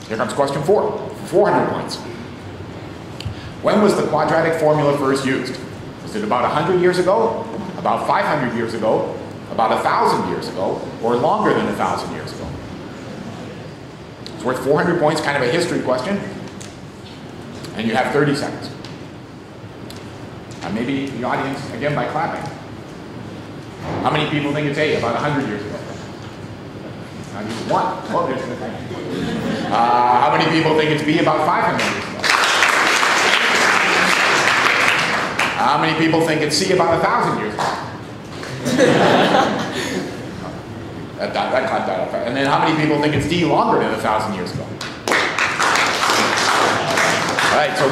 Here comes question 4, 400 points. When was the quadratic formula first used? Was it about 100 years ago, about 500 years ago, about 1,000 years ago, or longer than 1,000 years ago? It's worth 400 points, kind of a history question. And you have 30 seconds. Maybe the audience, again by clapping. How many people think it's A, about 100 years ago? One. Oh, there's the thing. How many people think it's B, about 500 years ago? How many people think it's C, about 1,000 years ago? that clapped that up. And then how many people think it's D, longer than 1,000 years ago? All right, so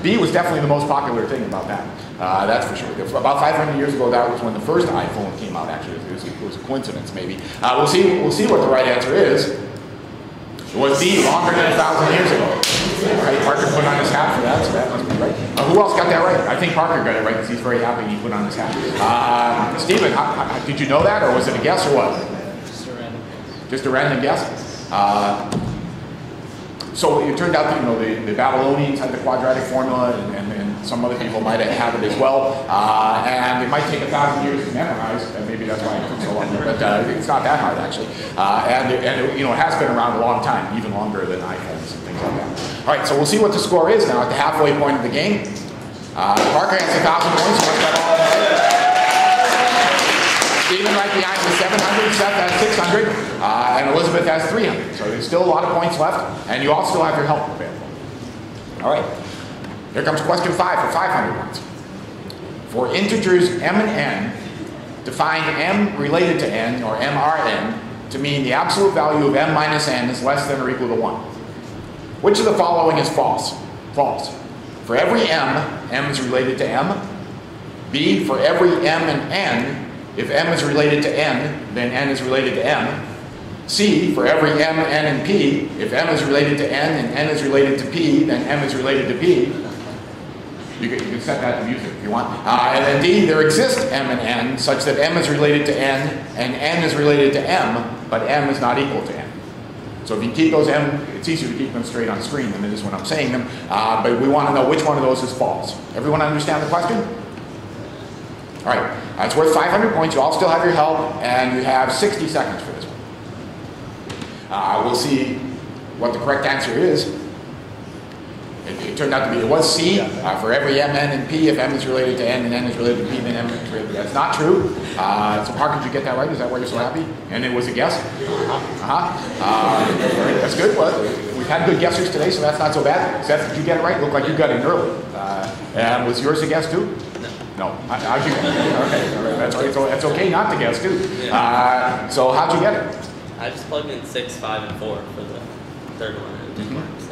B was definitely the most popular thing about that. That's for sure. About 500 years ago, that was when the first iPhone came out, actually. It was a coincidence, maybe. We'll see what the right answer is. It was B, longer than 1,000 years ago. All right, Parker put on his hat for that, so that must be right. Who else got that right? I think Parker got it right, because he's very happy he put on his hat. Stephen, did you know that, or was it a guess, or what? Just a random guess. Just a random guess? So it turned out that, the Babylonians had the quadratic formula, and some other people might have it as well. And it might take 1,000 years to memorize, and maybe that's why it took so long. But it's not that hard, actually. And it has been around a long time, even longer than iPhones and things like that. All right, so we'll see what the score is now at the halfway point of the game. Parker has 1,000 points. So got all right. Stephen right behind with 700, Seth has 600, and Elizabeth has 300. So there's still a lot of points left, and you all still have your help available. All right, here comes question 5 for 500 points. For integers m and n, define m related to n, or mRn, to mean the absolute value of m minus n is less than or equal to 1. Which of the following is false? False. For every m is related to m. B, for every m and n, if m is related to n, then n is related to m. C, for every m, n, and p, if m is related to n and n is related to p, then m is related to p. You can set that to music if you want. And then D, there exist m and n such that m is related to n and n is related to m, but m is not equal to n. So if you keep those m, it's easier to keep them straight on screen than it is when I'm saying them. But we want to know which one of those is false. Everyone understand the question? All right, it's worth 500 points. You all still have your help, and you have 60 seconds for this one. We'll see what the correct answer is. It turned out to be, it was C, for every m, n, and p, if m is related to n and n is related to p, then m is related to p. That's not true. So Parker, did you get that right? Is that why you're so happy? And it was a guess? That's good. Well, we've had good guessers today, so that's not so bad. Seth, did you get it right? Looked like you got it early. And was yours a guess too? No. How'd you get it? Okay, all right. That's right. So it's okay not to guess too. So how'd you get it? I just plugged in 6, 5, and 4 for the third one, and it didn't work. So.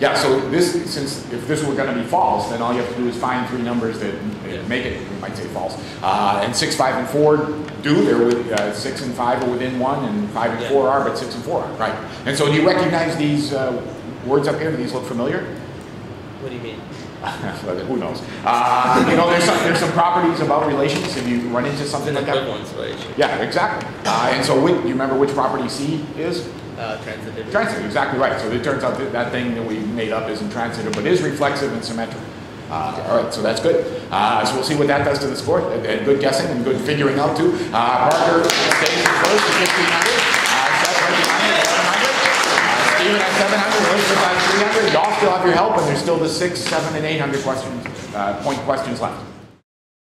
Yeah, so if this were going to be false, then all you have to do is find 3 numbers that make it, we might say false. And 6, 5, and 4 do. They're 6 and 5 are within 1, and 5 and 4 are, but 6 and 4 are. Right. And so do you recognize these words up here? Do these look familiar? What do you mean? Who knows? There's some properties about relations, and you run into something like that. Equivalence relation. Yeah, exactly. And so do you remember which property C is? Transitive. Transitive, exactly right. So it turns out that thing that we made up isn't transitive, but is reflexive and symmetric. All right, so that's good. So we'll see what that does to the score. And good guessing and good figuring out too. Parker stays in first at 1,500. Seth right behind at 700. Stephen at 700. Elizabeth at 300. Y'all still have your help, and there's still the 6, 7, and 800 point questions left.